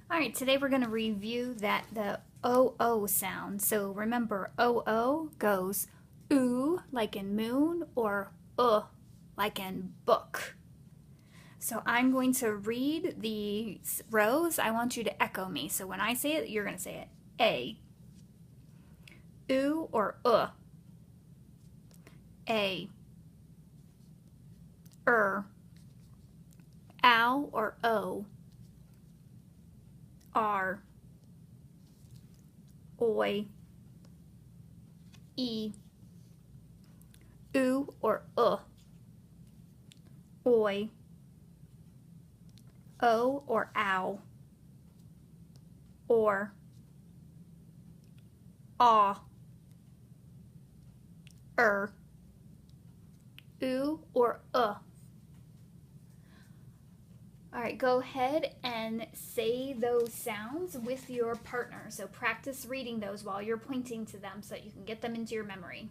All right, today we're going to review the O-O sound. So remember, O-O goes oo like in moon or like in book. So I'm going to read these rows. I want you to echo me. So when I say it, you're going to say it. A. Oo or A. Ow or O. R. Oi. E. Oo or Oi. O or ow. Or. Aw. Oo or All right, go ahead and say those sounds with your partner. So practice reading those while you're pointing to them so that you can get them into your memory.